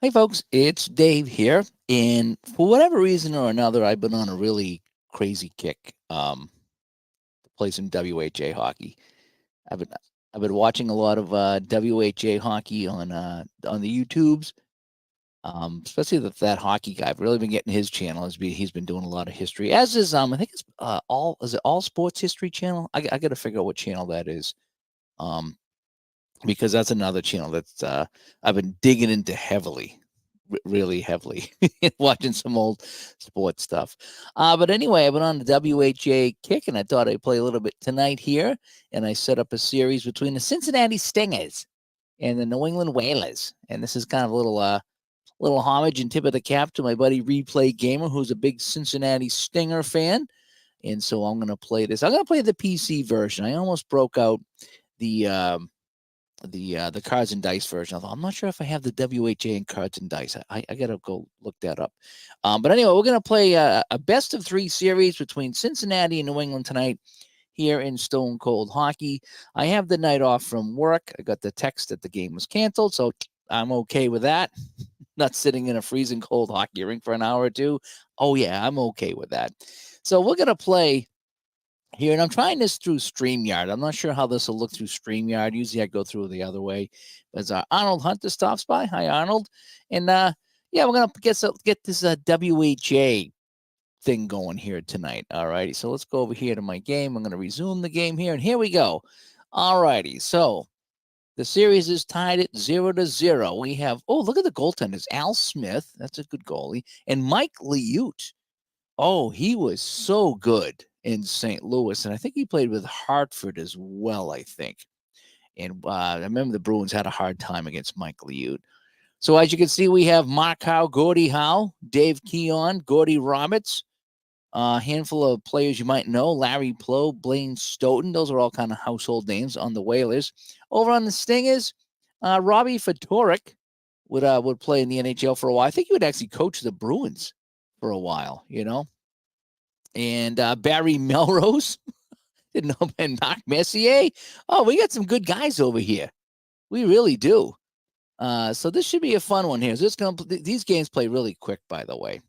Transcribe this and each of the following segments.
Hey folks, it's Dave here, and for whatever reason or another, I've been on a really crazy kick to play some WHA hockey. I've been I've been watching a lot of WHA hockey on the YouTubes, especially that hockey guy. I've really been getting his channel. He's been doing a lot of history. As is I think it's all sports history channel. I got to figure out what channel that is. Um, because that's another channel that's I've been digging into heavily, really heavily, watching some old sports stuff. But anyway, I've been on the WHA kick, and I thought I'd play a little bit tonight here. And I set up a series between the Cincinnati Stingers and the New England Whalers. And this is kind of a little homage and tip of the cap to my buddy Replay Gamer, who's a big Cincinnati Stinger fan. And so I'm going to play this. I'm going to play the PC version. I almost broke out the the cards and dice version. I'm not sure if I have the WHA and cards and dice. I gotta go look that up. But anyway, we're gonna play a best of 3 series between Cincinnati and New England tonight here in Stone Cold Hockey. I have the night off from work. I got the text that the game was canceled, so I'm okay with that. Not sitting in a freezing cold hockey rink for an hour or two. Oh yeah, I'm okay with that. So we're gonna play here, and I'm trying this through StreamYard. I'm not sure how this will look through StreamYard. Usually I go through the other way. As Arnold Hunter stops by. Hi, Arnold. And yeah, we're going to get this WHA thing going here tonight. All righty. So let's go over here to my game. I'm going to resume the game here, and here we go. All righty. So the series is tied at 0-0. We have, oh, look at the goaltenders. Al Smith, that's a good goalie, and Mike Liute. Oh, he was so good in St. Louis, and I think he played with Hartford as well, I think. And I remember the Bruins had a hard time against Mike Liute. So as you can see, we have Mark Howe, Gordie Howe, Dave Keon, Gordie Roberts, a handful of players you might know, Larry Plow, Blaine Stoughton. Those are all kind of household names on the Whalers. Over on the Stingers, Robbie Fatorik would play in the NHL for a while. I think he would actually coach the Bruins for a while, you know. And Barry Melrose, didn't know, and Marc Messier. Oh, we got some good guys over here. We really do. So this should be a fun one here. These games play really quick, by the way.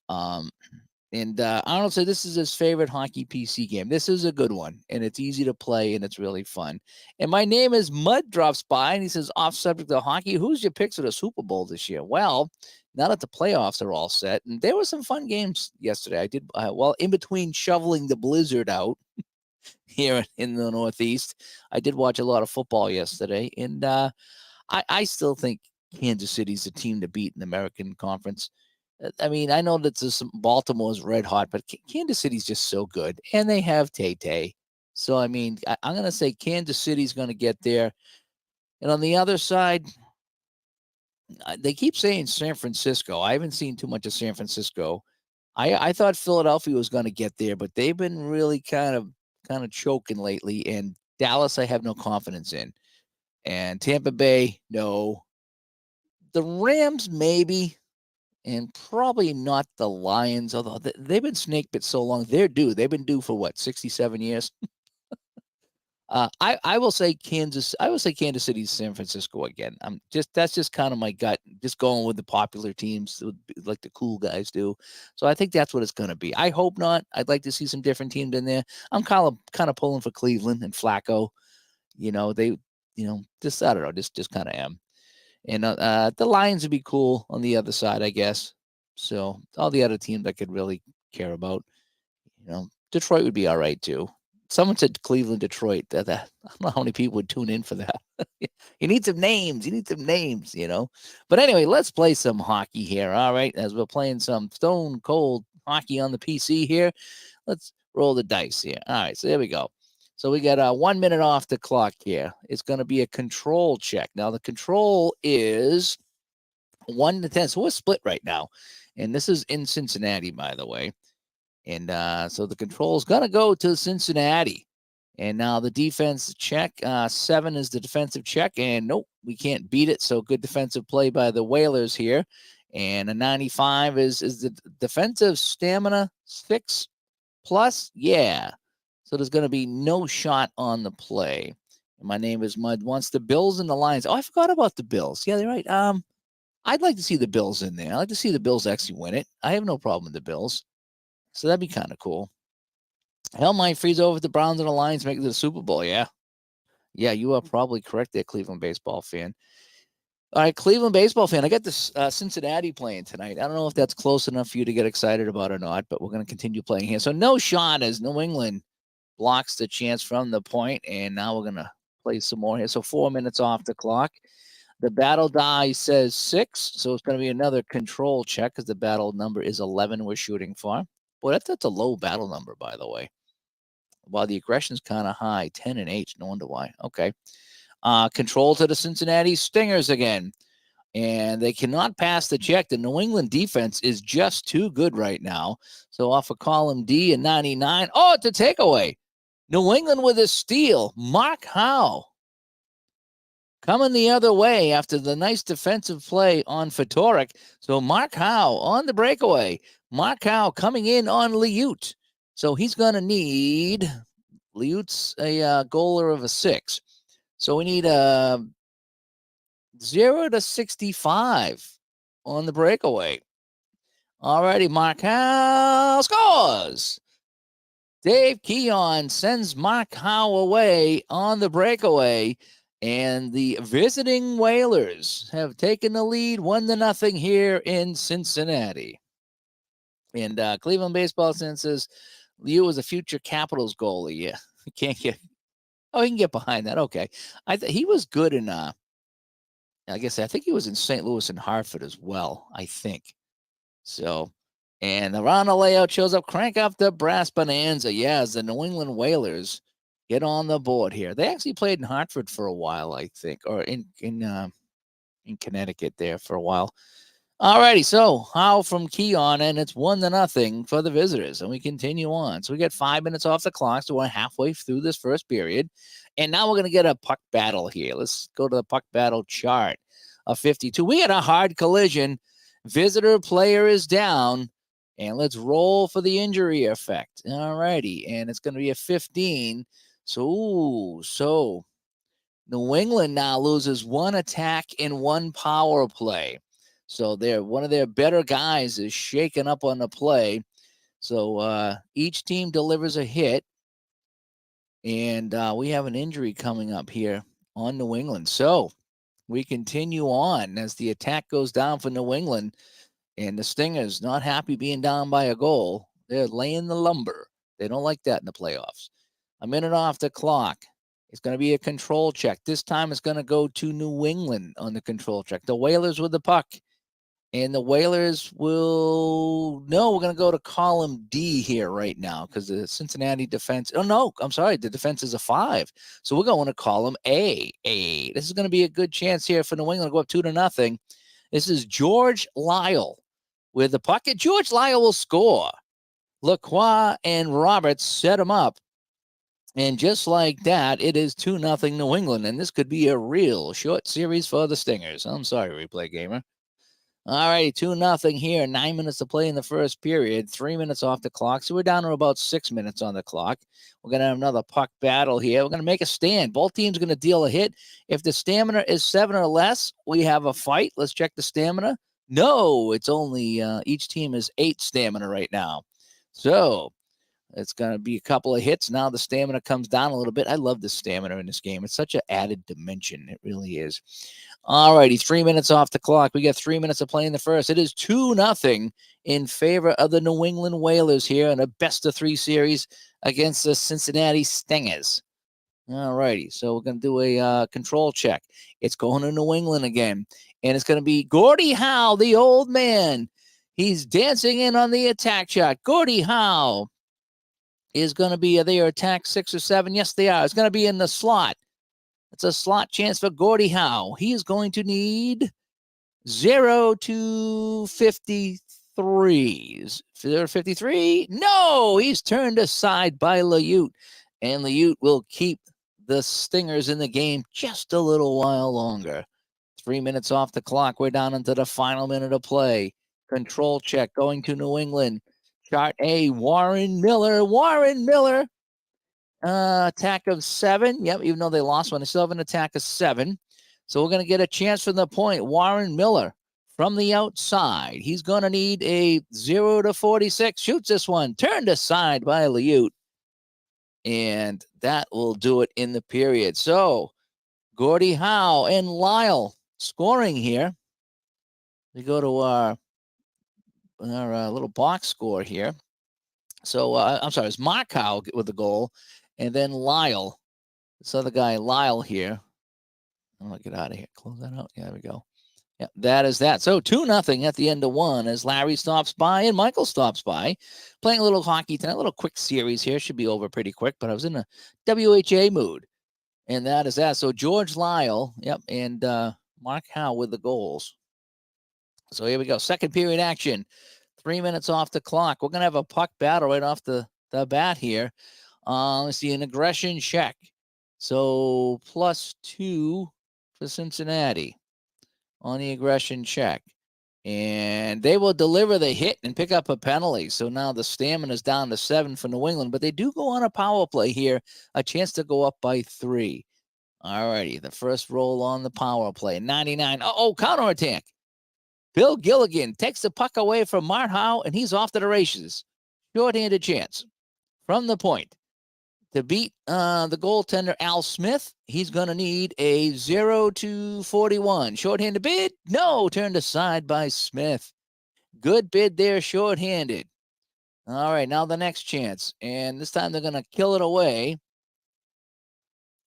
And Arnold said this is his favorite hockey PC game. This is a good one, and it's easy to play, and it's really fun. And my name is Mud drops by, and he says, off subject of hockey, who's your picks for the Super Bowl this year? Well, now that the playoffs are all set, and there were some fun games yesterday. I did, in between shoveling the blizzard out here in the Northeast, I did watch a lot of football yesterday, and I still think Kansas City's the team to beat in the American Conference. I mean, I know that Baltimore's red hot, but Kansas City's just so good, and they have Tay. So, I mean, I'm going to say Kansas City's going to get there. And on the other side, they keep saying San Francisco. I haven't seen too much of San Francisco. I thought Philadelphia was going to get there, but they've been really kind of choking lately. And Dallas, I have no confidence in. And Tampa Bay, no. The Rams, maybe. And probably not the Lions, although they've been snake bit so long. They're due. They've been due for what, 67 years? I will say Kansas. I will say Kansas City, San Francisco again. That's just kind of my gut. Just going with the popular teams, like the cool guys do. So I think that's what it's going to be. I hope not. I'd like to see some different teams in there. I'm kind of pulling for Cleveland and Flacco. Just I don't know. Just kind of am. And the Lions would be cool on the other side, I guess. So all the other teams I could really care about, Detroit would be all right too. Someone said Cleveland, Detroit. That I don't know how many people would tune in for that. You need some names. But anyway, let's play some hockey here. All right, as we're playing some stone cold hockey on the PC here, let's roll the dice here. All right, so there we go. So we got 1 minute off the clock here. It's going to be a control check. Now the control is 1 to 10. So we're split right now. And this is in Cincinnati, by the way. And so the control is going to go to Cincinnati. And now the defense check. 7 is the defensive check. And nope, we can't beat it. So good defensive play by the Whalers here. And a 95 is the defensive stamina 6 plus. Yeah. So there's going to be no shot on the play. And my name is Mud. Wants the Bills and the Lions. Oh, I forgot about the Bills. Yeah, they're right. I'd like to see the Bills in there. I'd like to see the Bills actually win it. I have no problem with the Bills. So that'd be kind of cool. Hell might freeze over if the Browns and the Lions make it to the Super Bowl. Yeah. Yeah, you are probably correct there, Cleveland baseball fan. All right, Cleveland baseball fan. I got this Cincinnati playing tonight. I don't know if that's close enough for you to get excited about or not, but we're going to continue playing here. So no shot as New England blocks the chance from the point, and now we're going to play some more here. So 4 minutes off the clock. The battle die says 6, so it's going to be another control check because the battle number is 11 we're shooting for. Boy, that's a low battle number, by the way. While the aggression's kind of high, 10 and 8. No wonder why. Okay. Control to the Cincinnati Stingers again. And they cannot pass the check. The New England defense is just too good right now. So off of column D and 99. Oh, it's a takeaway. New England with a steal. Mark Howe coming the other way after the nice defensive play on Fedoruk. So Mark Howe on the breakaway. Mark Howe coming in on Liut. So he's going to need, Liut's a goaler of a 6. So we need a 0 to 65 on the breakaway. Alrighty, Mark Howe scores. Dave Keon sends Mark Howe away on the breakaway, and the visiting Whalers have taken the lead 1-0 here in Cincinnati. And Cleveland baseball says Liu was a future Capitals goalie. Yeah, can't get. Oh, he can get behind that. Okay, he was good in. I think he was in St. Louis and Hartford as well. I think so. And around the layout shows up. Crank up the brass bonanza. Yeah, as the New England Whalers get on the board here. They actually played in Hartford for a while, I think, or in Connecticut there for a while. Alrighty, so Howe from Keon, and it's 1-0 for the visitors, and we continue on. So we get 5 minutes off the clock, so we're halfway through this first period, and now we're going to get a puck battle here. Let's go to the puck battle chart of 52. We had a hard collision. Visitor player is down, and let's roll for the injury effect. Alrighty, and it's going to be a 15. So New England now loses 1 attack and 1 power play. So one of their better guys is shaken up on the play. So each team delivers a hit. And we have an injury coming up here on New England. So we continue on as the attack goes down for New England. And the Stingers not happy being down by a goal. They're laying the lumber. They don't like that in the playoffs. A minute off the clock. It's going to be a control check. This time it's going to go to New England on the control check. The Whalers with the puck. And the Whalers we're going to go to column D here right now because the Cincinnati defense. Oh, no, I'm sorry. The defense is a 5. So we're going to column A. This is going to be a good chance here for New England to go up 2-0. This is George Lyle with the puck. George Lyle will score. Lacroix and Roberts set him up. And just like that, it is 2-0 New England. And this could be a real short series for the Stingers. I'm sorry, replay gamer. All right, 2-0 here. 9 minutes to play in the first period. 3 minutes off the clock. So we're down to about 6 minutes on the clock. We're going to have another puck battle here. We're going to make a stand. Both teams are going to deal a hit. If the stamina is 7 or less, we have a fight. Let's check the stamina. No, it's only each team is 8 stamina right now. So it's going to be a couple of hits. Now the stamina comes down a little bit. I love the stamina in this game. It's such an added dimension. It really is. All righty, 3 minutes off the clock. We got 3 minutes of play in the first. It is 2-0 in favor of the New England Whalers here in a best-of-3 series against the Cincinnati Stingers. All righty, so we're going to do a control check. It's going to New England again, and it's going to be Gordie Howe, the old man. He's dancing in on the attack shot. Gordie Howe is going to be their attack 6 or 7. Yes, they are. It's going to be in the slot. It's a slot chance for Gordie Howe. He is going to need 0 to 53. 53? No, he's turned aside by Liut. And Liut will keep the Stingers in the game just a little while longer. 3 minutes off the clock. We're down into the final minute of play. Control check going to New England. Chart A, Warren Miller. Attack of 7. Yep, even though they lost one, they still have an attack of 7. So we're going to get a chance from the point. Warren Miller from the outside. He's going to need a 0-46. Shoots this one. Turned aside by Liute. And that will do it in the period. So, Gordie Howe and Lyle scoring here. We go to our little box score here. So, I'm sorry, it's Mark Howe with the goal. And then Lyle, this other guy, Lyle here. I'm going to get out of here. Close that out. Yeah, there we go. Yeah, that is that. So 2-0 at the end of one as Larry stops by and Michael stops by. Playing a little hockey tonight, a little quick series here. Should be over pretty quick, but I was in a WHA mood. And that is that. So George Lyle, yep, and Mark Howe with the goals. So here we go. Second period action. 3 minutes off the clock. We're going to have a puck battle right off the bat here. Let's see, an aggression check. So +2 for Cincinnati on the aggression check. And they will deliver the hit and pick up a penalty. So now the stamina is down to 7 for New England, but they do go on a power play here, a chance to go up by 3. All righty, the first roll on the power play, 99. Counterattack. Bill Gilligan takes the puck away from Mart Howe, and he's off to the races. Short-handed chance from the point. To beat the goaltender, Al Smith, he's going to need a 0-41. Short-handed bid? No, turned aside by Smith. Good bid there, short-handed. All right, now the next chance. And this time they're going to kill it away.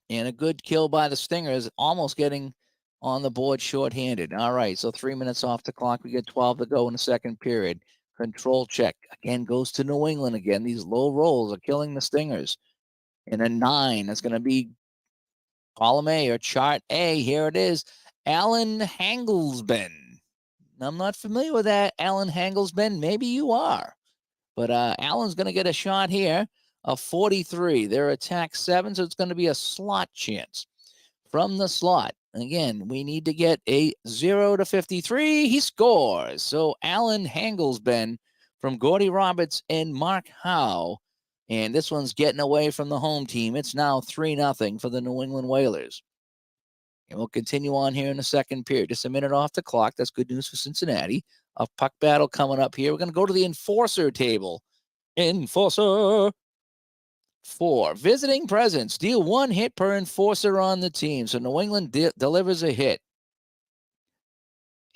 And a good kill by the Stingers, almost getting on the board short-handed. All right, so 3 minutes off the clock. We get 12 to go in the second period. Control check. Again, goes to New England again. These low rolls are killing the Stingers. And a 9, that's going to be column A or chart A. Here it is. Alan Hangelsben. I'm not familiar with that, Alan Hangelsben. Maybe you are. But Alan's going to get a shot here of 43. They're attack 7, so it's going to be a slot chance. From the slot, again, we need to get a 0-53. He scores. So Alan Hangelsben from Gordie Roberts and Mark Howe. And this one's getting away from the home team. It's now 3-0 for the New England Whalers. And we'll continue on here in the second period. Just a minute off the clock. That's good news for Cincinnati. A puck battle coming up here. We're going to go to the enforcer table. Enforcer. 4. Visiting presence. Deal 1 hit per enforcer on the team. So New England delivers a hit.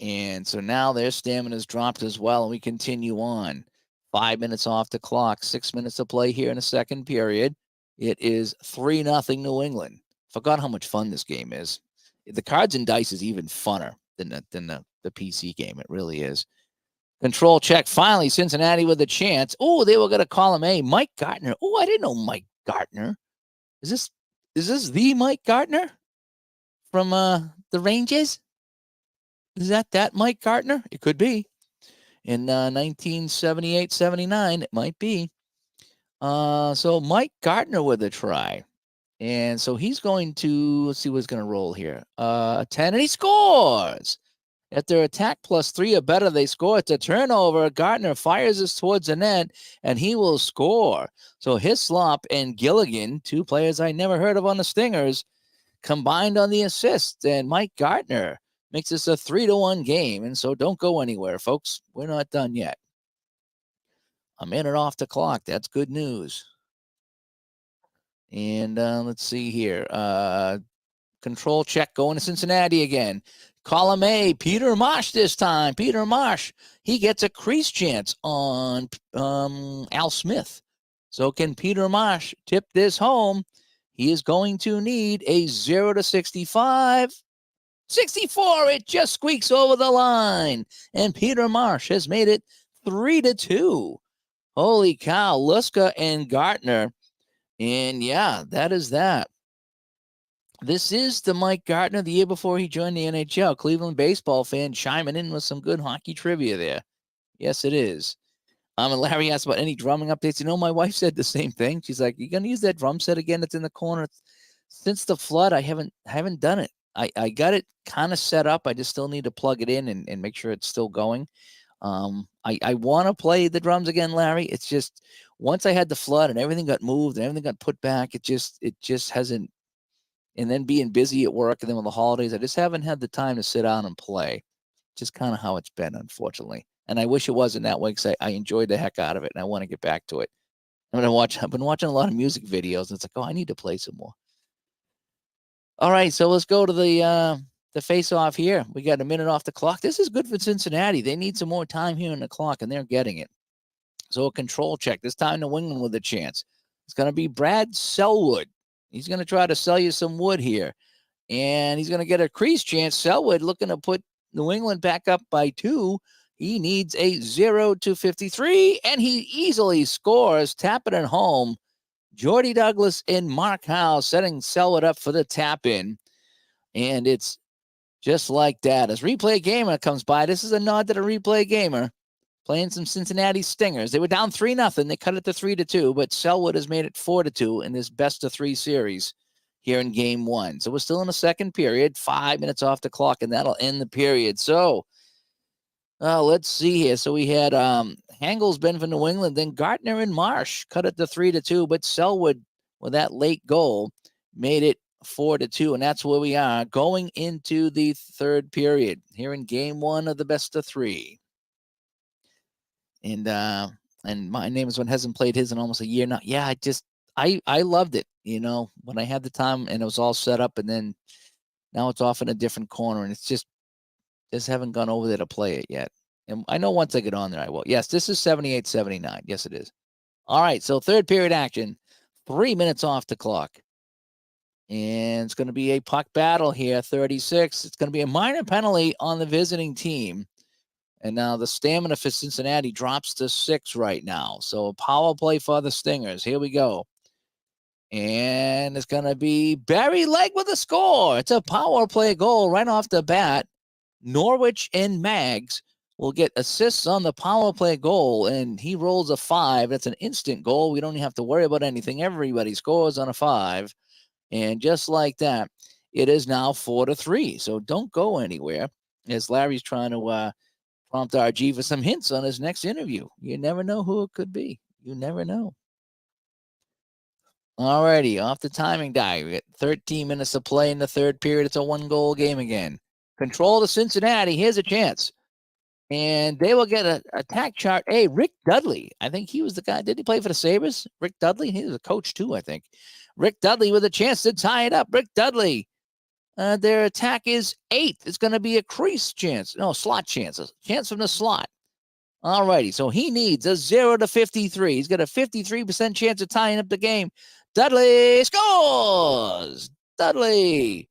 And so now their stamina's dropped as well. And we continue on. 5 minutes off the clock, 6 minutes to play here in the second period. It is 3-0 New England. Forgot how much fun this game is. The cards and dice is even funner than the PC game. It really is. Control check. Finally, Cincinnati with a chance. Oh, they were going to call him A. Mike Gartner. Oh, I didn't know Mike Gartner. Is this the Mike Gartner from the Rangers? Is that Mike Gartner? It could be. In 1978-79, it might be. So Mike Gartner with a try. And so he's going to, let's see what's going to roll here. 10, and he scores. If their attack +3 or better, they score. It's a turnover. Gartner fires this towards the net, and he will score. So Hislop and Gilligan, 2 players I never heard of on the Stingers, combined on the assist. And Mike Gartner makes this a 3-1 game. And so don't go anywhere, folks. We're not done yet. A minute off the clock. That's good news. And let's see here. Control check going to Cincinnati again. Column A, Peter Marsh this time. Peter Marsh, he gets a crease chance on Al Smith. So can Peter Marsh tip this home? He is going to need a 0-65. 64, it just squeaks over the line. And Peter Marsh has made it 3-2. Holy cow, Luska and Gartner. And yeah, that is that. This is the Mike Gartner the year before he joined the NHL. Cleveland baseball fan chiming in with some good hockey trivia there. Yes, it is. And Larry asked about any drumming updates. You know, my wife said the same thing. She's like, "You gonna use that drum set again that's in the corner?" Since the flood, I haven't done it. I got it kind of set up. I just still need to plug it in and make sure it's still going. I want to play the drums again, Larry. It's just once I had the flood and everything got moved and everything got put back, it just hasn't. And then being busy at work and then with the holidays, I just haven't had the time to sit down and play. just kind of how it's been, unfortunately. And I wish it wasn't that way because I enjoyed the heck out of it, and I want to get back to it. I've been watching a lot of music videos, and it's like, oh, I need to play some more. All right, so let's go to the face-off here. We got a minute off the clock. This is good for Cincinnati. They need some more time here on the clock, and they're getting it. So a control check. This time New England with a chance. It's going to be Brad Selwood. He's going to try to sell you some wood here, and he's going to get a crease chance. Selwood looking to put New England back up by 2. He needs a 0-53, and he easily scores. Tap it at home. Jordy Douglas and Mark Howe setting Selwood up for the tap-in. And it's just like that. As Replay Gamer comes by, this is a nod to the Replay Gamer playing some Cincinnati Stingers. They were down 3-0. They cut it to 3-2, but Selwood has made it 4-2 in this best-of-3 series here in Game 1. So we're still in the second period, 5 minutes off the clock, and that'll end the period. So let's see here. So we had Hangel's been for New England, then Gartner and Marsh cut it to 3-2, but Selwood, with that late goal, made it 4-2, and that's where we are going into the third period here in Game 1 of the best-of-3. And my name is one hasn't played his in almost a year now. Yeah, I loved it, when I had the time and it was all set up, and then now it's off in a different corner, and it's just haven't gone over there to play it yet. And I know once I get on there, I will. Yes, this is 78-79. Yes, it is. All right, so third period action, 3 minutes off the clock. And it's going to be a puck battle here, 36. It's going to be a minor penalty on the visiting team. And now the stamina for Cincinnati drops to 6 right now. So a power play for the Stingers. Here we go. And it's going to be Barry Legg with a score. It's a power play goal right off the bat. Norwich and Mags will get assists on the power play goal, and he rolls a 5. That's an instant goal. We don't even have to worry about anything. Everybody scores on a 5. And just like that, it is now 4-3. So don't go anywhere, as Larry's trying to prompt RG for some hints on his next interview. You never know who it could be. You never know. All righty, off the timing die. We got 13 minutes to play in the third period. It's a 1-goal game again. Control to Cincinnati. Here's a chance. And they will get an attack chart. Hey, Rick Dudley. I think he was the guy. Did he play for the Sabres? Rick Dudley? He was a coach too, I think. Rick Dudley with a chance to tie it up. Rick Dudley. Their attack is 8. It's going to be a crease chance. No, slot chance. A chance from the slot. All righty. So he needs a 0-53. He's got a 53% chance of tying up the game. Dudley scores. Dudley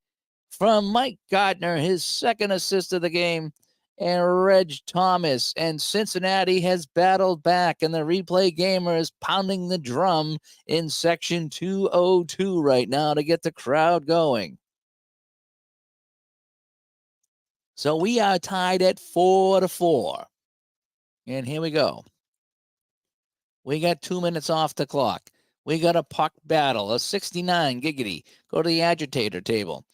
from Mike Gardner, his second assist of the game, and Reg Thomas. And Cincinnati has battled back, and the Replay Gamer is pounding the drum in section 202 right now to get the crowd going. So we are tied at 4-4. And here we go. We got 2 minutes off the clock. We got a puck battle, a 69 giggity. Go to the agitator table.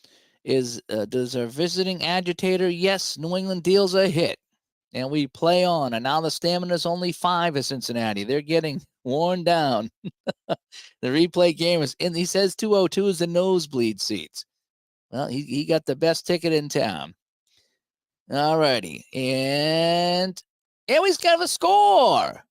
Does our visiting agitator? Yes, New England deals a hit. And we play on. And now the stamina is only 5 at Cincinnati. They're getting worn down. The Replay Game is in. He says 202 is the nosebleed seats. Well, he got the best ticket in town. All righty. And he's got a score.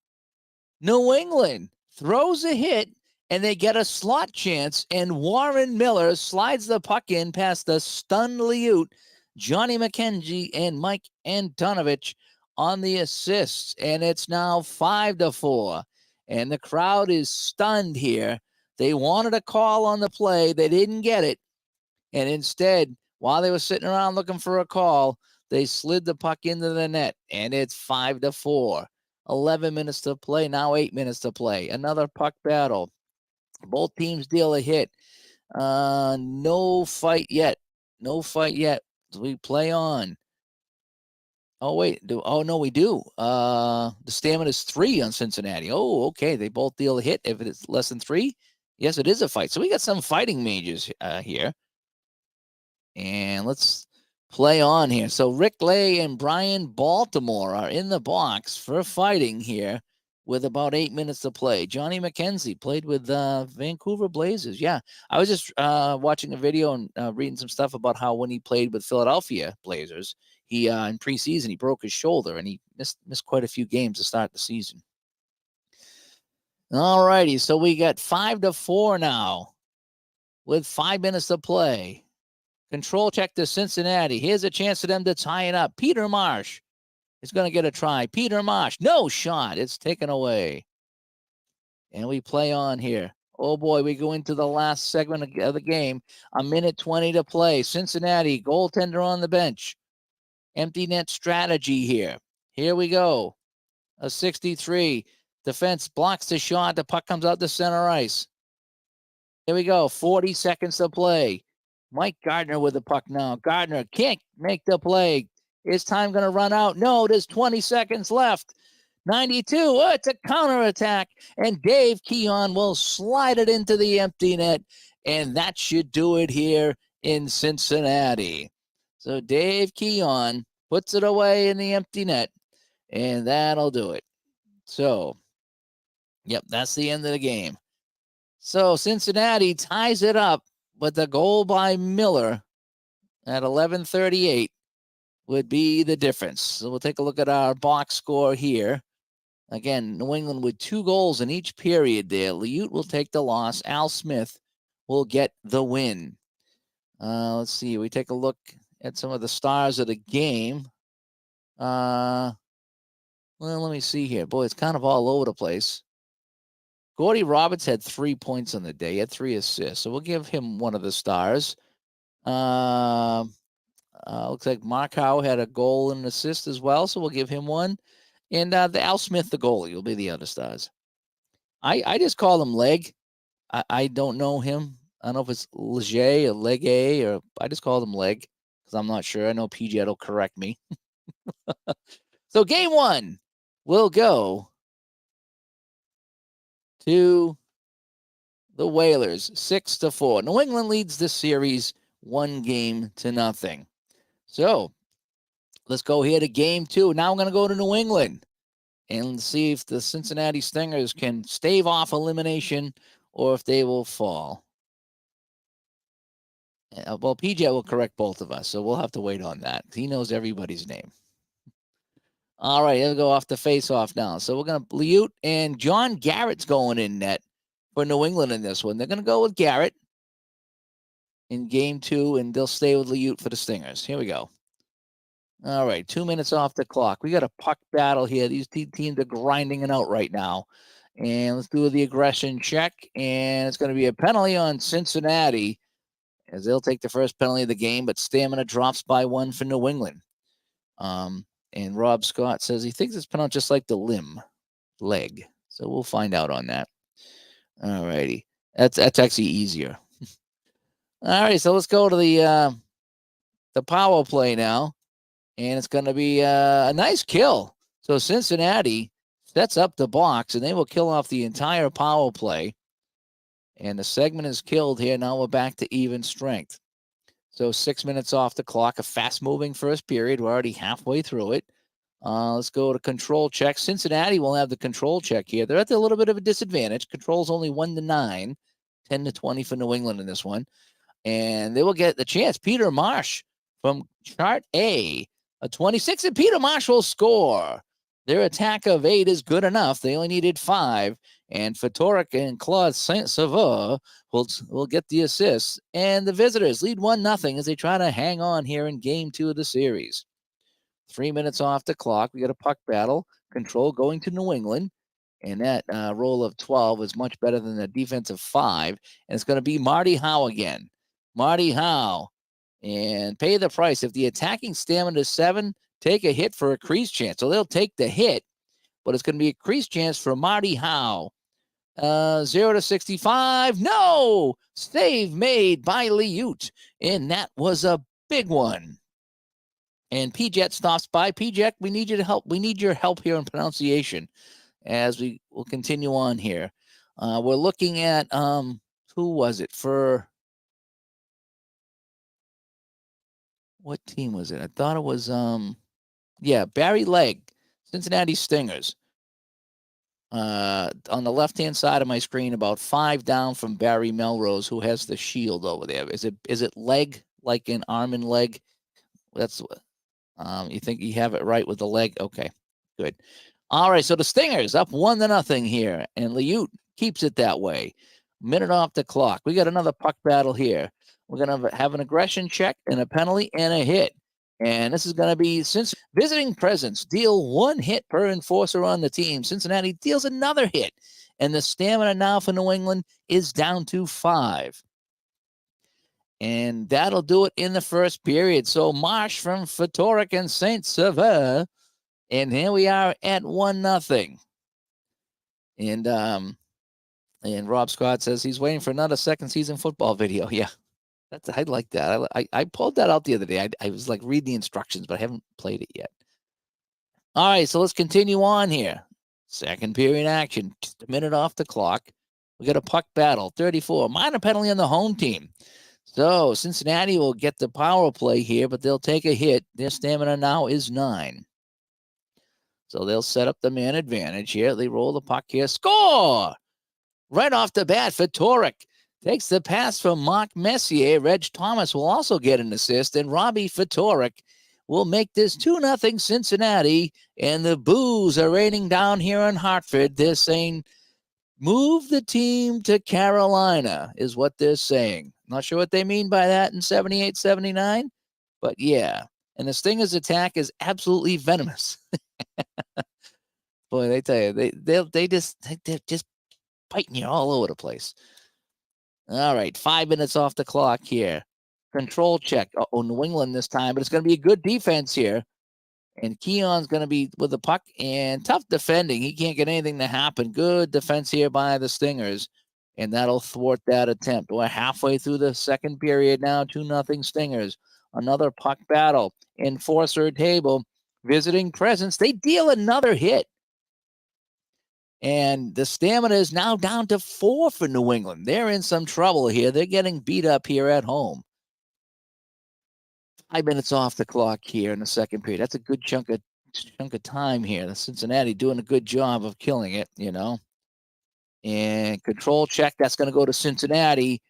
New England throws a hit, and they get a slot chance, and Warren Miller slides the puck in past the stunned Liut, Johnny McKenzie, and Mike Antonovich on the assists, and it's now 5-4, and the crowd is stunned here. They wanted a call on the play. They didn't get it, and instead, while they were sitting around looking for a call, they slid the puck into the net, and it's 5-4. 11 minutes to play, now 8 minutes to play. Another puck battle. Both teams deal a hit. No fight yet. No fight yet. We play on. Oh, wait. No, we do. The stamina is 3 on Cincinnati. Oh, okay. They both deal a hit. If it is less than 3, yes, it is a fight. So we got some fighting majors here. And let's play on here. So Rick Lay and Brian Baltimore are in the box for fighting here. with about 8 minutes to play. Johnny McKenzie played with Vancouver Blazers. Yeah, I was just watching a video and reading some stuff about how when he played with Philadelphia Blazers, he in preseason he broke his shoulder and he missed quite a few games to start the season. All righty, so we got 5-4 now with 5 minutes to play. Control check to Cincinnati. Here's a chance for them to tie it up. Peter Marsh is going to get a try. Peter Marsh, no shot. It's taken away. And we play on here. Oh boy, we go into the last segment of the game. 1:20 to play. Cincinnati, goaltender on the bench. Empty net strategy here. Here we go. A 63. Defense blocks the shot. The puck comes out to center ice. Here we go. 40 seconds to play. Mike Gardner with the puck now. Gardner can't make the play. Is time going to run out? No, there's 20 seconds left. 92. Oh, it's a counterattack. And Dave Keon will slide it into the empty net. And that should do it here in Cincinnati. So Dave Keon puts it away in the empty net. And that'll do it. So, yep, that's the end of the game. So Cincinnati ties it up with a goal by Miller at 11:38 would be the difference. So we'll take a look at our box score here. Again, New England with 2 goals in each period there. Liut will take the loss. Al Smith will get the win. Let's see. We take a look at some of the stars of the game. Well, let me see here. Boy, it's kind of all over the place. Gordy Roberts had 3 points on the day. He had 3 assists. So we'll give him one of the stars. Looks like Mark Howe had a goal and an assist as well. So we'll give him one. And the Al Smith, the goalie, will be the other stars. I just call him Leg. I don't know him. I don't know if it's Leger or Legay or I just call him Leg because I'm not sure. I know PJ will correct me. So game 1 will go to the Whalers, 6-4. New England leads the series 1-0. So let's go here to game 2. Now I'm going to go to New England and see if the Cincinnati Stingers can stave off elimination or if they will fall. Well, PJ will correct both of us, so we'll have to wait on that. He knows everybody's name. All right, he'll go off the face-off now. So we're going to Liut and John Garrett's going in net for New England in this one. They're going to go with Garrett in game 2, and they'll stay with Liut for the Stingers. Here we go. All right, 2 minutes off the clock. We got a puck battle here. These teams are grinding it out right now. And let's do the aggression check. And it's going to be a penalty on Cincinnati as they'll take the first penalty of the game, but stamina drops by 1 for New England. And Rob Scott says he thinks it's pronounced just like the leg. So we'll find out on that. All righty. That's actually easier. All right, so let's go to the power play now. And it's going to be a nice kill. So Cincinnati sets up the box, and they will kill off the entire power play. And the segment is killed here. Now we're back to even strength. So 6 minutes off the clock, a fast-moving first period. We're already halfway through it. Let's go to control check. Cincinnati will have the control check here. They're at a little bit of a disadvantage. Control's only 1-9, 10-20 for New England in this one. And they will get the chance. Peter Marsh from chart A, a 26, and Peter Marsh will score. Their attack of 8 is good enough. They only needed 5. And Fatorik and Claude Saint-Sauveur will get the assists. And the visitors lead 1-0 as they try to hang on here in game 2 of the series. 3 minutes off the clock. We got a puck battle. Control going to New England. And that roll of 12 is much better than the defensive 5. And it's going to be Marty Howe again. Marty Howe. And pay the price. If the attacking stamina is 7, take a hit for a crease chance. So they'll take the hit. But it's going to be a crease chance for Marty Howe. 0-65. No! Save made by Liut. And that was a big one. And P-Jet stops by. P-Jet, we need you to help. We need your help here in pronunciation as we will continue on here. We're looking at, who was it for? What team was it? I thought it was, Barry Legg, Cincinnati Stingers. on the left-hand side of my screen, about 5 down from Barry Melrose, who has the shield over there. Is it leg, like an arm and leg? That's you think you have it right with the leg? Okay, good. All right, so the Stingers up 1-0 here, and Liute keeps it that way. Minute off the clock. We got another puck battle here. We're going to have an aggression check and a penalty and a hit. And this is going to be, since visiting presence deal 1 hit per enforcer on the team, Cincinnati deals another hit. And the stamina now for New England is down to 5. And that'll do it in the first period. So Marsh from Fatorik and St. Sever. And here we are at 1-0. And Rob Scott says he's waiting for another second season football video. Yeah, I like that. I pulled that out the other day. I was like reading the instructions, but I haven't played it yet. All right, so let's continue on here. Second period action, just a minute off the clock. We got a puck battle, 34. Minor penalty on the home team. So Cincinnati will get the power play here, but they'll take a hit. Their stamina now is 9. So they'll set up the man advantage here. They roll the puck here. Score! Right off the bat, Fatorik takes the pass from Mark Messier. Reg Thomas will also get an assist, and Robbie Fatorik will make this 2-0 Cincinnati. And the boos are raining down here in Hartford. They're saying, move the team to Carolina, is what they're saying. Not sure what they mean by that in 78, 79, but yeah. And the Stingers' attack is absolutely venomous. Boy, they tell you, they're just biting you all over the place. All right, 5 minutes off the clock here. Control check. New England this time, but it's going to be a good defense here. And Keon's going to be with the puck, and tough defending. He can't get anything to happen. Good defense here by the Stingers, and that'll thwart that attempt. We're halfway through the second period now, 2-0 Stingers. Another puck battle. Enforcer table. Visiting presence. They deal another hit. And the stamina is now down to 4 for New England. They're in some trouble here. They're getting beat up here at home. 5 minutes off the clock here in the second period. That's a good chunk of time here. The Cincinnati doing a good job of killing it, you know. And control check. That's going to go to Cincinnati.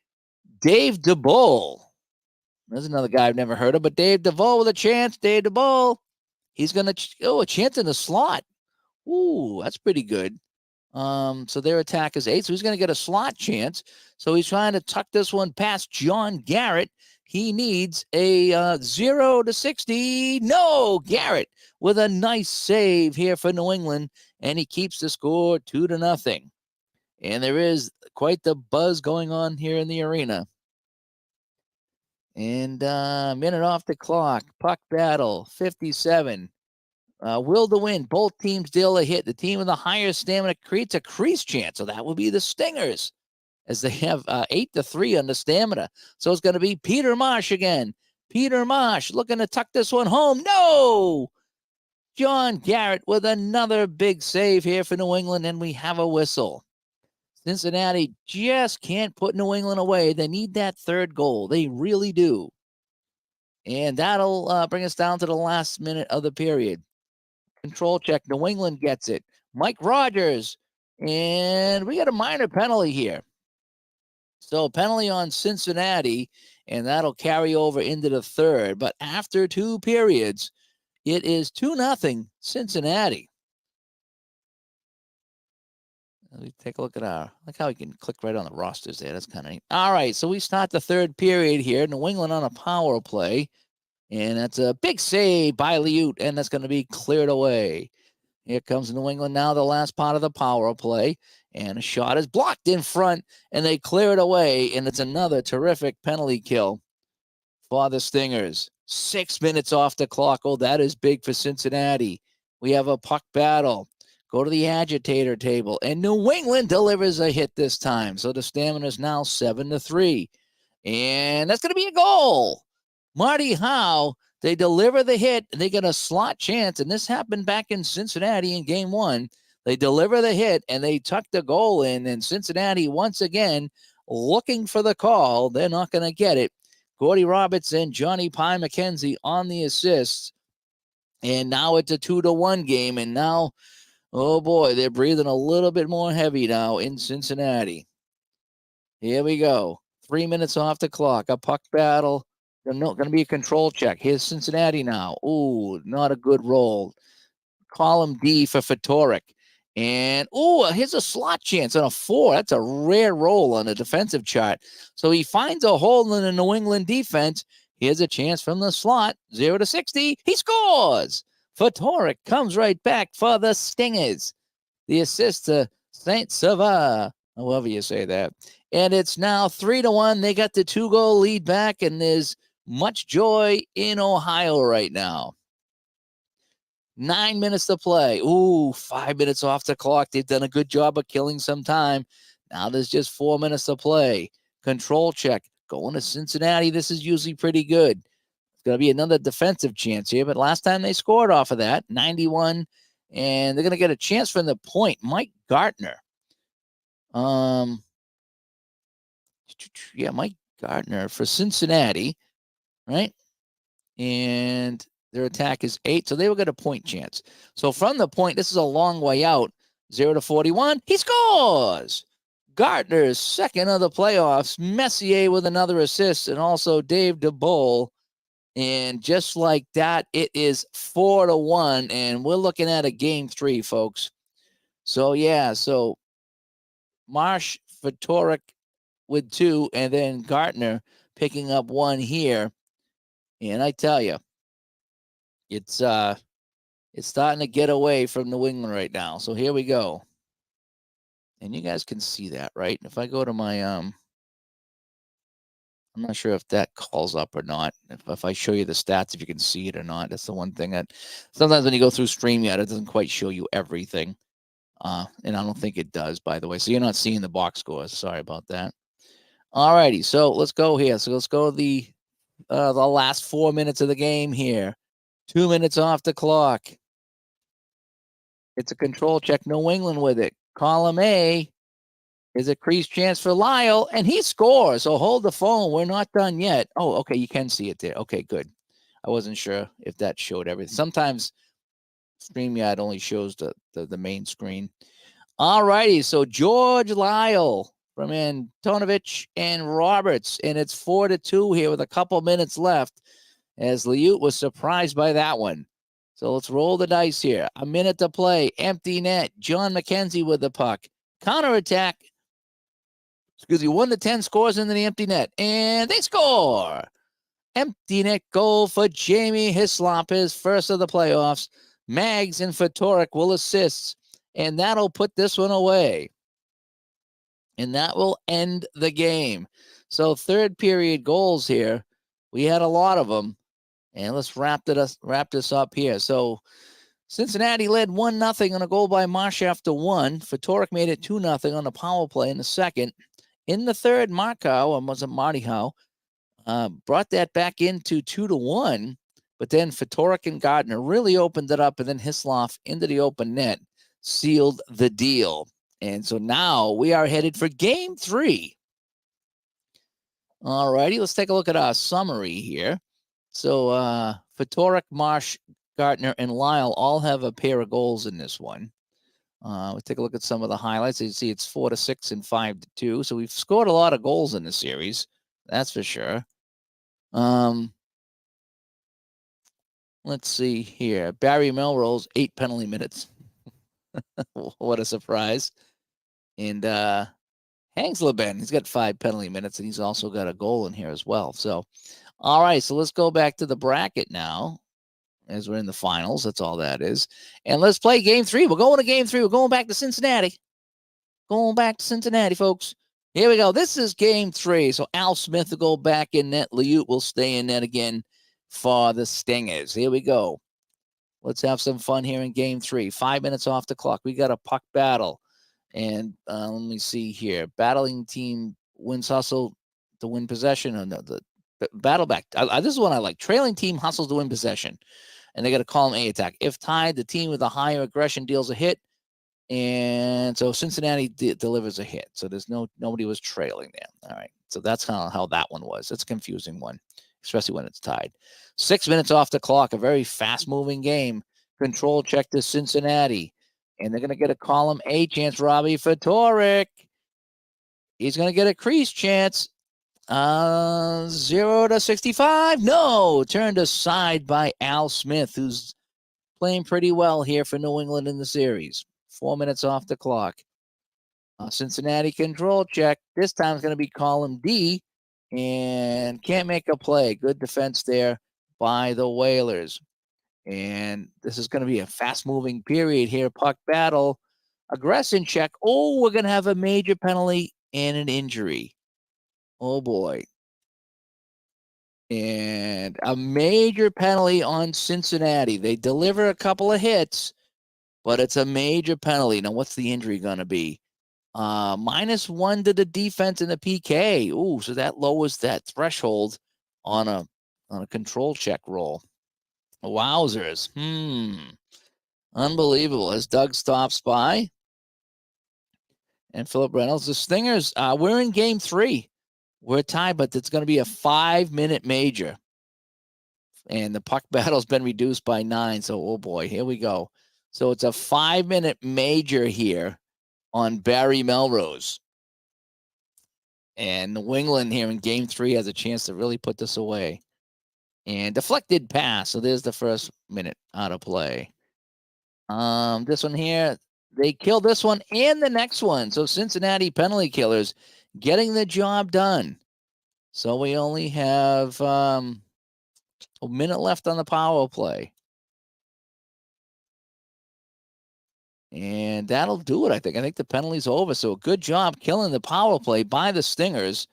Dave DeBoll. There's another guy I've never heard of, but Dave DeBoll with a chance. Dave DeBoll. He's going to, a chance in the slot. Ooh, that's pretty good. So their attack is 8, so he's going to get a slot chance. So he's trying to tuck this one past John Garrett. He needs a 0 to 60. No, Garrett with a nice save here for New England, and he keeps the score 2-0. And there is quite the buzz going on here in the arena. And minute off the clock. Puck battle, 57. Will to win. Both teams deal a hit. The team with the higher stamina creates a crease chance. So that will be the Stingers, as they have 8-3 on the stamina. So it's going to be Peter Marsh again. Peter Marsh looking to tuck this one home. No! John Garrett with another big save here for New England, and we have a whistle. Cincinnati just can't put New England away. They need that third goal. They really do. And that'll bring us down to the last minute of the period. Control check. New England gets it. Mike Rogers. And we got a minor penalty here. So penalty on Cincinnati, and that'll carry over into the third. But after 2 periods, it is 2-0 Cincinnati. Let me take a look at look how we can click right on the rosters there. That's kind of neat. All right, so we start the third period here. New England on a power play. And that's a big save by Liute, and that's going to be cleared away. Here comes New England now, the last part of the power play. And a shot is blocked in front, and they clear it away. And it's another terrific penalty kill for the Stingers. 6 minutes off the clock. Oh, that is big for Cincinnati. We have a puck battle. Go to the agitator table. And New England delivers a hit this time. So the stamina is now 7-3. And that's going to be a goal. Marty Howe, they deliver the hit, and they get a slot chance, and this happened back in Cincinnati in Game 1. They deliver the hit, and they tuck the goal in, and Cincinnati, once again, looking for the call. They're not going to get it. Gordy Roberts and Johnny Pye McKenzie on the assists, and now it's a 2-1 game, and now Oh boy, they're breathing a little bit more heavy now in Cincinnati. Here we go. 3 minutes off the clock. A puck battle. Going to be a control check. Here's Cincinnati now. Ooh, not a good roll. Column D for Fatorik. And, here's a slot chance on a 4. That's a rare roll on a defensive chart. So he finds a hole in the New England defense. Here's a chance from the slot. 0-60. He scores. Fatorik comes right back for the Stingers. The assist to Saint Sava, however you say that. And it's now 3-1. They got the 2-goal lead back, and there's much joy in Ohio right now. 9 minutes to play. 5 minutes off the clock. They've done a good job of killing some time. Now there's just 4 minutes to play. Control check. Going to Cincinnati. This is usually pretty good. It's going to be another defensive chance here, but last time they scored off of that, 91, and they're going to get a chance from the point. Mike Gartner. Mike Gartner for Cincinnati, right? And their attack is 8, so they will get a point chance. So from the point, this is a long way out. 0-41, he scores! Gartner's second of the playoffs. Messier with another assist, and also Dave DeBoll. And just like that, it is 4-1, and we're looking at a game 3, folks. So, so Marsh, Fatorik with 2, and then Gartner picking up 1 here. And I tell you, it's starting to get away from New England right now. So here we go. And you guys can see that, right? If I go to my I'm not sure if that calls up or not. If I show you the stats, if you can see it or not. That's the one thing that sometimes when you go through StreamYard, it doesn't quite show you everything. And I don't think it does, by the way. So you're not seeing the box scores. Sorry about that. All righty. So let's go here. So let's go the last 4 minutes of the game here. 2 minutes off the clock. It's a control check. New England with it. Column A is a crease chance for Lyle, and he scores. So hold the phone. We're not done yet. Oh, okay. You can see it there. Okay, good. I wasn't sure if that showed everything. Sometimes StreamYard only shows the main screen. All righty. So George Lyle from Antonovich and Roberts, and it's 4-2 here with a couple minutes left, as Liut was surprised by that one. So let's roll the dice here. A minute to play. Empty net. John McKenzie with the puck. Counterattack. 1-10 scores into the empty net. And they score. Empty net goal for Jamie Hislop, his first of the playoffs. Mags and Fatorik will assist. And that'll put this one away. And that will end the game. So third period goals here. We had a lot of them. And let's wrap this up here. So Cincinnati led 1-0 on a goal by Marsh after 1. Fatorik made it 2-0 on a power play in the second. In the third, Marty Howe, brought that back into 2-1. But then Fatorik and Gardner really opened it up, and then Hislop into the open net sealed the deal. And so now we are headed for game 3. All righty, let's take a look at our summary here. So Fatorik, Marsh, Gartner, and Lyle all have a pair of goals in this one. We'll take a look at some of the highlights. You see it's 4-6 and 5-2. So we've scored a lot of goals in the series. That's for sure. Let's see here. Barry Melrose, 8 penalty minutes. What a surprise. And Hangsleben, he's got 5 penalty minutes, and he's also got a goal in here as well. So, all right, so let's go back to the bracket now, as we're in the finals. That's all that is. And let's play game 3. We're going to game 3. We're going back to Cincinnati. Going back to Cincinnati, folks. Here we go. This is game 3. So Al Smith will go back in net. Liut will stay in net again for the Stingers. Here we go. Let's have some fun here in game 3. 5 minutes off the clock. We got a puck battle. And let me see here. Battling team wins hustle to win possession. Oh, no, the battle back. This is one I like. Trailing team hustles to win possession. And they got a column A attack. If tied, the team with the higher aggression deals a hit. And so Cincinnati delivers a hit. So there's nobody was trailing there. All right. So that's kind of how that one was. It's a confusing one, especially when it's tied. 6 minutes off the clock. A very fast-moving game. Control check to Cincinnati. And they're going to get a column A chance. Robbie Fatorik. He's going to get a crease chance. 0 to 65. No, turned aside by Al Smith, who's playing pretty well here for New England in the series. 4 minutes off the clock. Cincinnati control check. This time it's going to be column D, and can't make a play. Good defense there by the Whalers. And this is going to be a fast-moving period here. Puck battle. Aggression check. Oh, we're going to have a major penalty and an injury. Oh, boy. And a major penalty on Cincinnati. They deliver a couple of hits, but it's a major penalty. Now, what's the injury going to be? -1 to the defense in the PK. Ooh, so that lowers that threshold on a control check roll. Wowzers. Unbelievable. As Doug stops by. And Philip Reynolds, the Stingers, we're in game 3. We're tied, but it's going to be a 5-minute major. And the puck battle's been reduced by 9. So, oh boy, here we go. So it's a 5-minute major here on Barry Melrose. And New England here in game 3 has a chance to really put this away. And deflected pass. So there's the first minute out of play. This one here, they killed this one and the next one. So Cincinnati penalty killers getting the job done. So we only have a minute left on the power play. And that'll do it, I think. I think the penalty's over. So a good job killing the power play by the Stingers.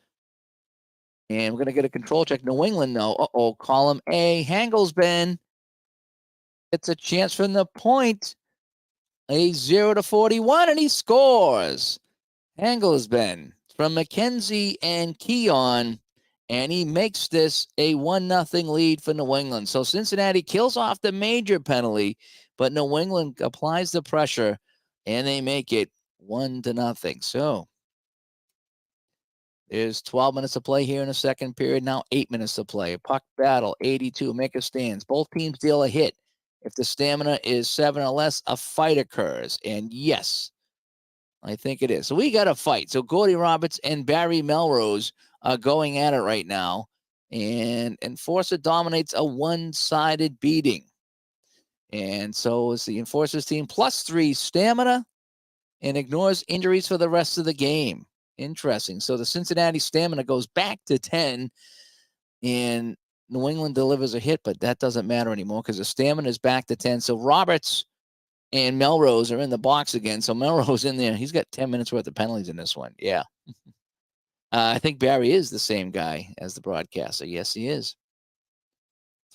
And we're going to get a control check. New England, though. Uh-oh, column A. Hangelsben. It's a chance from the point. A 0 to 41, and he scores. Hangelsben from McKenzie and Keon. And he makes this a 1-0 lead for New England. So Cincinnati kills off the major penalty, but New England applies the pressure, and they make it 1-0. So there's 12 minutes to play here in the second period. Now 8 minutes to play. Puck battle, 82, make a stands. Both teams deal a hit. If the stamina is 7 or less, a fight occurs. And yes, I think it is. So we got a fight. So Gordy Roberts and Barry Melrose are going at it right now. And Enforcer dominates a one-sided beating. And so is the Enforcers team +3 stamina and ignores injuries for the rest of the game. Interesting. So the Cincinnati stamina goes back to 10, and New England delivers a hit, but that doesn't matter anymore because the stamina is back to 10. So Roberts and Melrose are in the box again. So Melrose in there. He's got 10 minutes worth of penalties in this one. Yeah. I think Barry is the same guy as the broadcaster. Yes, he is.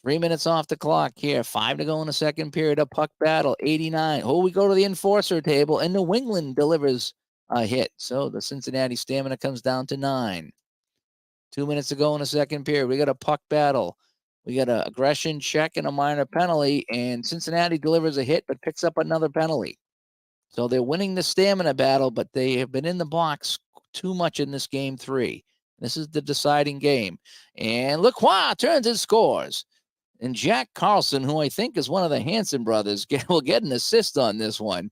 3 minutes off the clock here. 5 to go in the second period. A puck battle. 89. Oh, we go to the Enforcer table, and New England delivers a hit. So the Cincinnati stamina comes down to 9. 2 minutes to go in the second period. We got a puck battle. We got an aggression check and a minor penalty, and Cincinnati delivers a hit but picks up another penalty. So they're winning the stamina battle, but they have been in the box too much in this game 3. This is the deciding game. And WHA turns and scores. And Jack Carlson, who I think is one of the Hanson brothers, will get an assist on this one.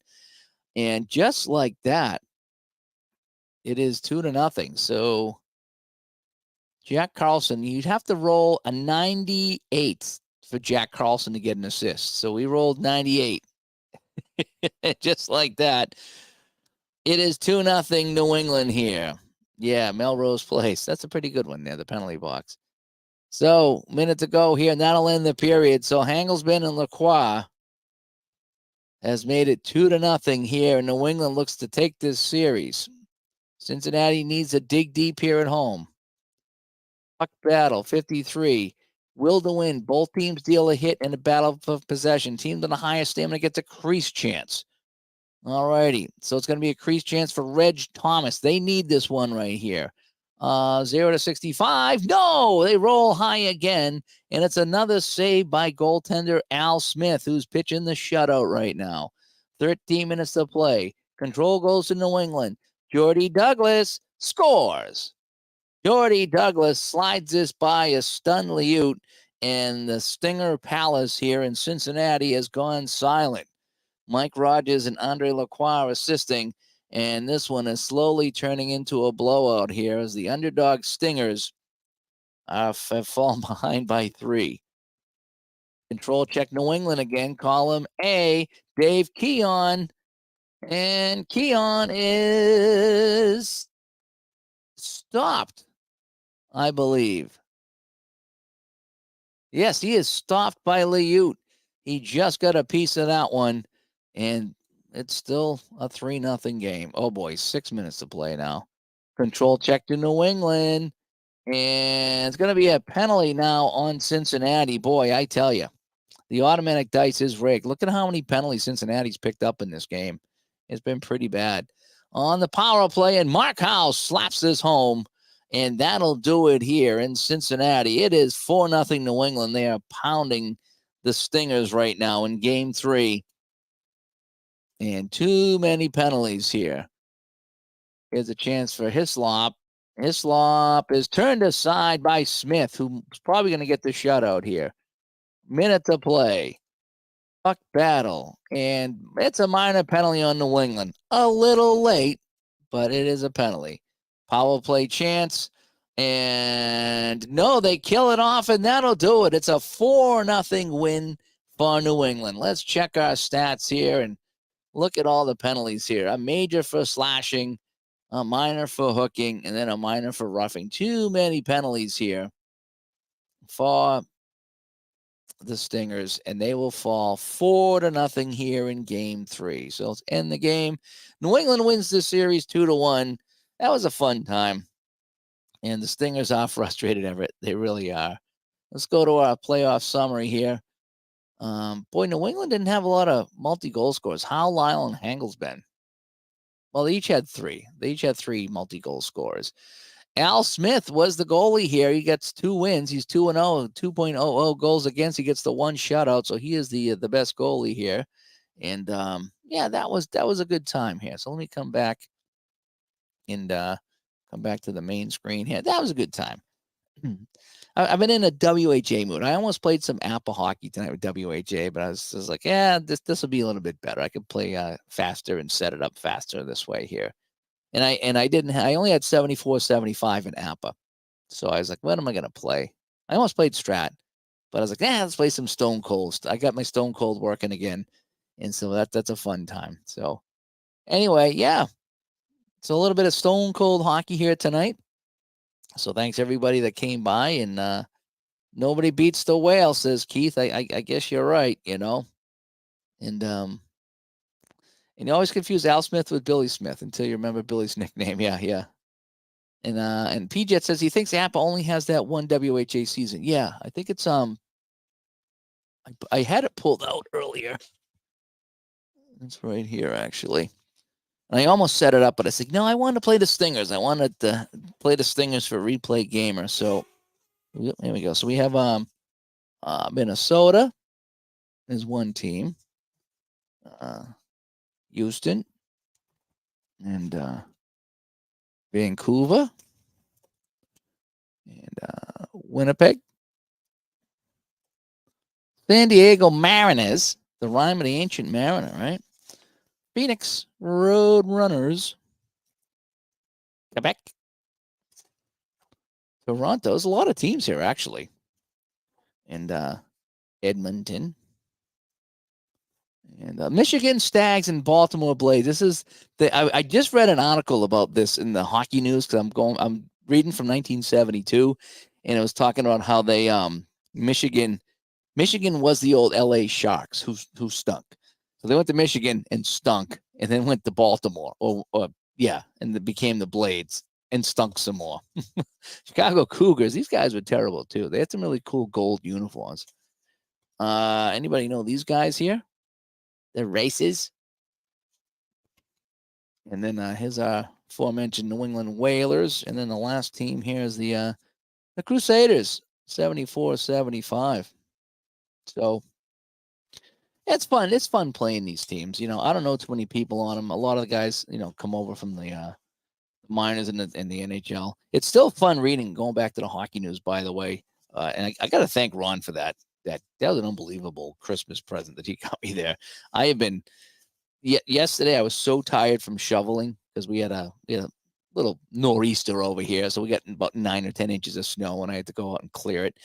And just like that, it is 2-0. So Jack Carlson, you'd have to roll a 98 for Jack Carlson to get an assist. So we rolled 98. Just like that. It is 2-0 New England here. Yeah, Melrose Place. That's a pretty good one there, the penalty box. So, minute to go here. That'll end the period. So, Hangelsben and WHA has made it 2-0 here. New England looks to take this series. Cincinnati needs to dig deep here at home. Puck battle, 53. Will to win. Both teams deal a hit in a battle for possession. Team with the highest stamina gets a crease chance. All righty. So it's going to be a crease chance for Reg Thomas. They need this one right here. 0 to 65. No, they roll high again. And it's another save by goaltender Al Smith, who's pitching the shutout right now. 13 minutes to play. Control goes to New England. Jordy Douglas scores. Jordy Douglas slides this by a stunned Liut, and the Stinger Palace here in Cincinnati has gone silent. Mike Rogers and Andre Lacroix assisting. And this one is slowly turning into a blowout here as the underdog Stingers have fallen behind by 3. Control check New England again. Column A, Dave Keon. And Keon is stopped, I believe. Yes, he is stopped by Liute. He just got a piece of that one, and it's still a 3-0 game. Oh boy, 6 minutes to play now. Control check to New England, and it's going to be a penalty now on Cincinnati. Boy, I tell you, the automatic dice is rigged. Look at how many penalties Cincinnati's picked up in this game. It's been pretty bad. On the power play, and Mark Howe slaps this home, and that'll do it here in Cincinnati. It is 4-0 New England. They are pounding the Stingers right now in Game 3. And too many penalties here. Here's a chance for Hislop. Hislop is turned aside by Smith, who's probably going to get the shutout here. Minute to play. Puck battle. And it's a minor penalty on New England. A little late, but it is a penalty. Power play chance. And no, they kill it off, and that'll do it. It's a 4-0 win for New England. Let's check our stats here and look at all the penalties here. A major for slashing, a minor for hooking, and then a minor for roughing. Too many penalties here for the Stingers, and they will fall 4-0 here in Game 3. So let's end the game. New England wins this series 2-1. That was a fun time. And the Stingers are frustrated, Everett. They really are. Let's go to our playoff summary here. Boy, New England didn't have a lot of multi-goal scores. Howe, Lyle, and Hangelsben. Well, they each had 3. They each had 3 multi-goal scores. Al Smith was the goalie here. He gets 2 wins. He's 2-0, 2.00 goals against. He gets the 1 shutout, so he is the best goalie here. And yeah, that was a good time here. So let me come back and come back to the main screen here. That was a good time. I've been in a WHA mood. I almost played some Apple hockey tonight with WHA, but I was like, yeah, this will be a little bit better. I could play faster and set it up faster this way here. And I only had 74, 75 in APA. So I was like, what am I going to play? I almost played Strat, but I was like, let's play some Stone Cold. I got my Stone Cold working again. And so that's a fun time. So anyway, yeah. So a little bit of Stone Cold hockey here tonight. So thanks everybody that came by, and nobody beats the whale, says Keith. I guess you're right, you know. And you always confuse Al Smith with Billy Smith until you remember Billy's nickname. Yeah. And PJet says he thinks APA only has that one WHA season. Yeah, I think it's I had it pulled out earlier. It's right here actually. And I almost set it up, but I said, no, I wanted to play the Stingers. I wanted to play the Stingers for Replay Gamer. So here we go. So we have Minnesota is one team. Houston and Vancouver and Winnipeg. San Diego Mariners, the rhyme of the ancient mariner, right? Phoenix Road Runners. Quebec. Toronto. There's a lot of teams here, actually. And Edmonton. And Michigan Stags and Baltimore Blades. This is I just read an article about this in the hockey news because I'm reading from 1972, and it was talking about how they Michigan was the old LA Sharks who stunk. So they went to Michigan and stunk, and then went to Baltimore, or and it became the Blades and stunk some more. Chicago Cougars. These guys were terrible too. They had some really cool gold uniforms. Anybody know these guys here? The Races. And then here's our aforementioned New England Whalers. And then the last team here is the Crusaders, 74-75. So it's fun. It's fun playing these teams. You know, I don't know too many people on them. A lot of the guys, come over from the minors in the NHL. It's still fun reading, going back to the hockey news, by the way. And I got to thank Ron for that. That was an unbelievable Christmas present that he got me there. I have been yesterday I was so tired from shoveling because we had a little nor'easter over here, so we got about 9 or 10 inches of snow, and I had to go out and clear it.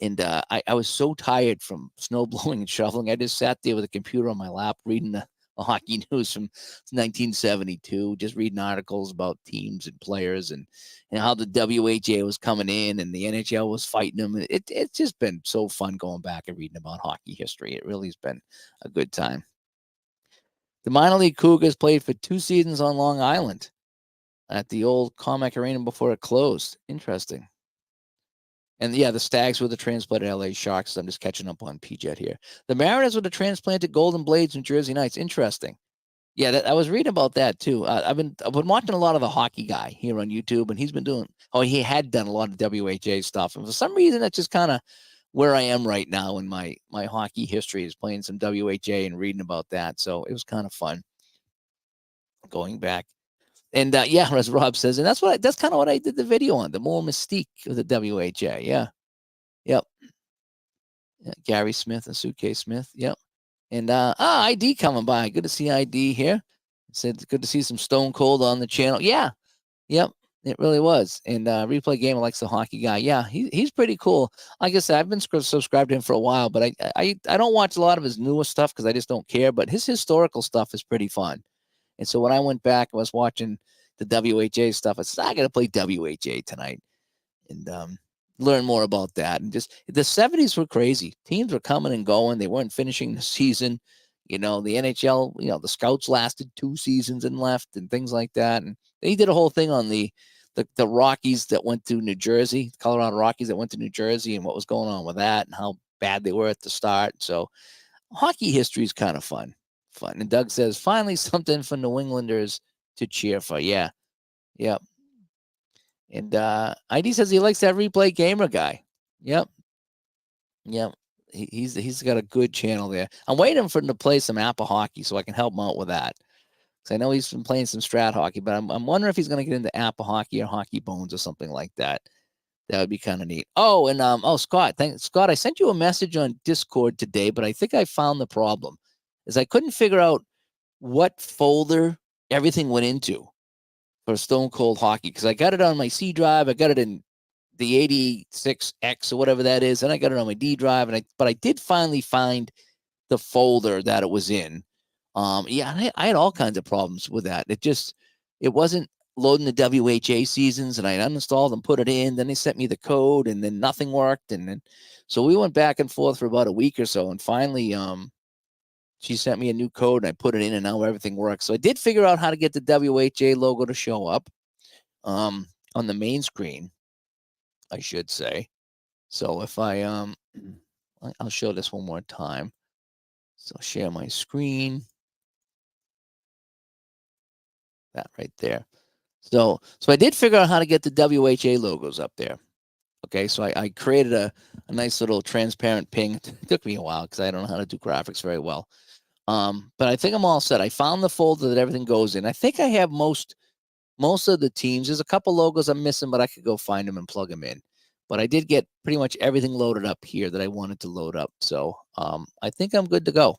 And I was so tired from snow blowing and shoveling. I just sat there with a computer on my lap reading the hockey news from 1972, just reading articles about teams and players and how the WHA was coming in and the NHL was fighting them. It's just been so fun going back and reading about hockey history. It really has been a good time. The minor league Cougars played for 2 seasons on Long Island at the old Comac Arena before it closed. Interesting. And yeah, the Stags were the transplanted LA Sharks. I'm just catching up on PJet here. The Mariners were the transplanted Golden Blades, New Jersey Knights. Interesting. Yeah, I was reading about that too. I've been watching a lot of the Hockey Guy here on YouTube, and he's been doing. Oh, he had done a lot of WHA stuff, and for some reason, that's just kind of where I am right now in my hockey history is playing some WHA and reading about that. So it was kind of fun going back. And yeah, as Rob says, and that's kind of what I did the video on, the more mystique of the WHA. Yeah. Yep. Yeah, Gary Smith and Suitcase Smith. Yep. And ID coming by. Good to see ID here. Said it's good to see some Stone Cold on the channel. Yeah. Yep. It really was. And Replay Gamer likes the Hockey Guy. Yeah, he's pretty cool. Like I said, I've been subscribed to him for a while, but I don't watch a lot of his newer stuff because I just don't care. But his historical stuff is pretty fun. And so when I went back, I was watching the WHA stuff. I said, I got to play WHA tonight and learn more about that. And just the 70s were crazy. Teams were coming and going. They weren't finishing the season. The NHL, the scouts lasted 2 seasons and left and things like that. And they did a whole thing on the Rockies that went to New Jersey, Colorado Rockies that went to New Jersey and what was going on with that and how bad they were at the start. So hockey history is kind of fun. And Doug says, finally something for New Englanders to cheer for. Yeah. Yep. And ID says he likes that Replay Gamer guy. Yep. Yep. He's got a good channel there. I'm waiting for him to play some Apple hockey so I can help him out with that. Because I know he's been playing some strat hockey, but I'm wondering if he's going to get into Apple hockey or Hockey Bones or something like that. That would be kind of neat. Oh, and Scott, Scott, I sent you a message on Discord today, but I think I found the problem. Is I couldn't figure out what folder everything went into for Stone Cold Hockey because I got it on my C drive, I got it in the 86X or whatever that is, and I got it on my D drive, but I did finally find the folder that it was in. Yeah, I had all kinds of problems with that. It wasn't loading the WHA seasons, and I uninstalled and put it in. Then they sent me the code, and then nothing worked, and then so we went back and forth for about a week or so, and finally, she sent me a new code, and I put it in, and now everything works. So I did figure out how to get the WHA logo to show up on the main screen, I should say. So if I'll show this one more time. So share my screen. That right there. So I did figure out how to get the WHA logos up there. Okay, so I created a nice little transparent ping. It took me a while because I don't know how to do graphics very well. But I think I'm all set. I found the folder that everything goes in. I think I have most of the teams. There's a couple logos I'm missing, but I could go find them and plug them in. But I did get pretty much everything loaded up here that I wanted to load up. So I think I'm good to go.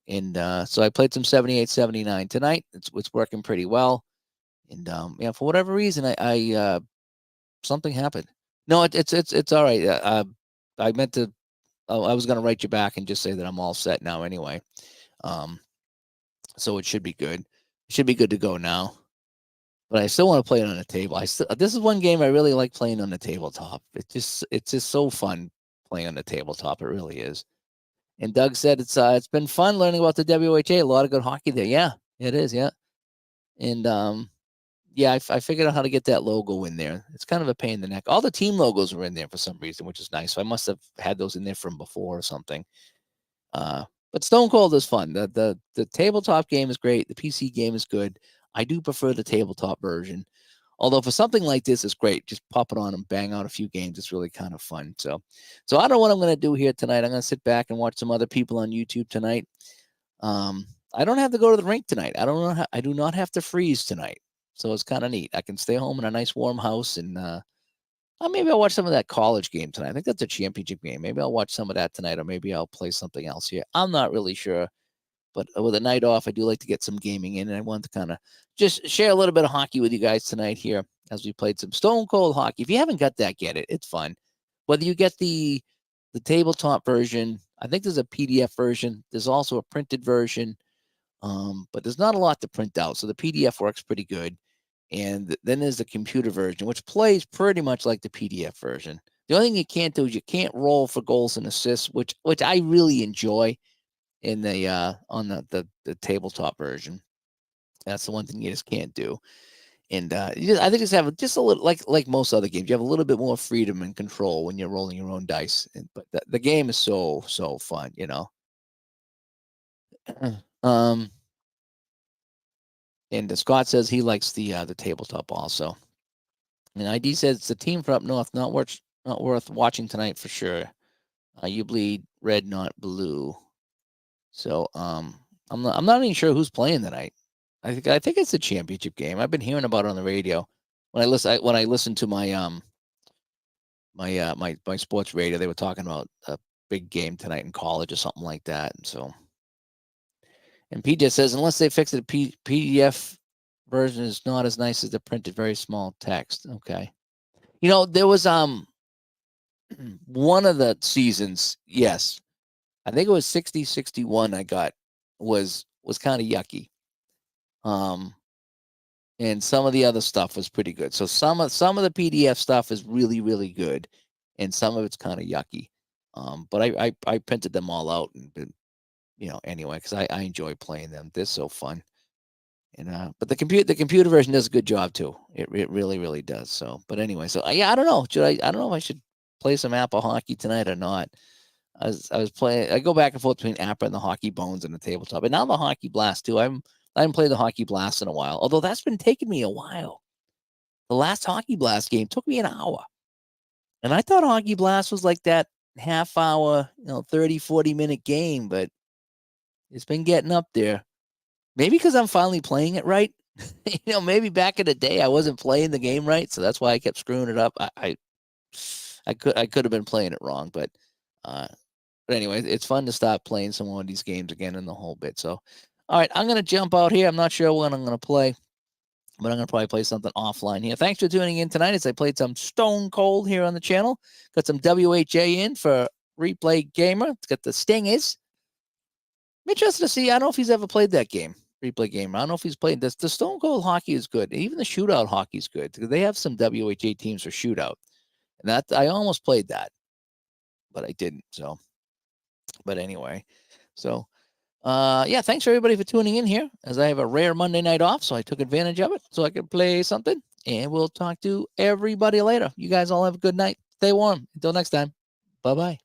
And so I played some 78, 79 tonight. It's working pretty well. And yeah, for whatever reason, I something happened. No, it's all right. I meant to. I was going to write you back and just say that I'm all set now. Anyway, so it should be good. It should be good to go now. But I still want to play it on the table. This is one game I really like playing on the tabletop. It's just so fun playing on the tabletop. It really is. And Doug said it's been fun learning about the WHA. A lot of good hockey there. Yeah, it is. Yeah, and yeah, I figured out how to get that logo in there. It's kind of a pain in the neck. All the team logos were in there for some reason, which is nice. So I must have had those in there from before or something. But Stone Cold is fun. The tabletop game is great. The PC game is good. I do prefer the tabletop version. Although for something like this, it's great. Just pop it on and bang out a few games. It's really kind of fun. So I don't know what I'm going to do here tonight. I'm going to sit back and watch some other people on YouTube tonight. I don't have to go to the rink tonight. I do not have to freeze tonight. So it's kind of neat. I can stay home in a nice warm house and maybe I'll watch some of that college game tonight. I think that's a championship game. Maybe I'll watch some of that tonight, or maybe I'll play something else here. I'm not really sure But with a night off, I do like to get some gaming in, and I wanted to kind of just share a little bit of hockey with you guys tonight here as we played some Stone Cold hockey. If you haven't got that, get it. It's fun. Whether you get the tabletop version, I think there's a PDF version. There's also a printed version, but there's not a lot to print out, so the PDF works pretty good. And then there's the computer version, which plays pretty much like the PDF version. The only thing you can't do is you can't roll for goals and assists, which I really enjoy in the on the tabletop version. That's the one thing you just can't do. And I think just have just a little like most other games, you have a little bit more freedom and control when you're rolling your own dice. But the game is so fun, you know. And Scott says he likes the tabletop also. And ID says it's the team from up north, not worth watching tonight for sure. You bleed red, not blue. So I'm not even sure who's playing tonight. I think it's the championship game. I've been hearing about it on the radio. When I listen to my my sports radio, they were talking about a big game tonight in college or something like that. And so, and PJ says unless they fix it, PDF version is not as nice as the printed, very small text. Okay, you know there was one of the seasons, yes, I think it was 60-61 I got was kind of yucky. And some of the other stuff was pretty good. So some of the PDF stuff is really, really good, and some of it's kind of yucky. But I printed them all out and you know, anyway, because I enjoy playing them. They're so fun. And but the computer version does a good job too. It really, really does. So, but anyway, so yeah, I don't know. I don't know if I should play some Apple hockey tonight or not. I was playing. I go back and forth between Appa and the Hockey Bones and the tabletop, and now the Hockey Blast too. I haven't played the Hockey Blast in a while, although that's been taking me a while. The last Hockey Blast game took me an hour, and I thought Hockey Blast was like that half hour, 30, 40-minute game, but it's been getting up there. Maybe because I'm finally playing it right. Maybe back in the day I wasn't playing the game right, so that's why I kept screwing it up. I could have been playing it wrong, but anyway, it's fun to stop playing some of these games again in the whole bit. So, all right, I'm going to jump out here. I'm not sure when I'm going to play, but I'm going to probably play something offline here. Thanks for tuning in tonight as I played some Stone Cold here on the channel. Got some WHA in for Replay Gamer. It's got the Stingers. I'm interested to see. I don't know if he's ever played that game, Replay Gamer. I don't know if he's played this. The Stone Cold hockey is good. Even the shootout hockey is good. They have some WHA teams for shootout. And that I almost played that, but I didn't. So, but anyway, so yeah, thanks everybody for tuning in here as I have a rare Monday night off. So I took advantage of it so I could play something, and we'll talk to everybody later. You guys all have a good night. Stay warm. Until next time. Bye-bye.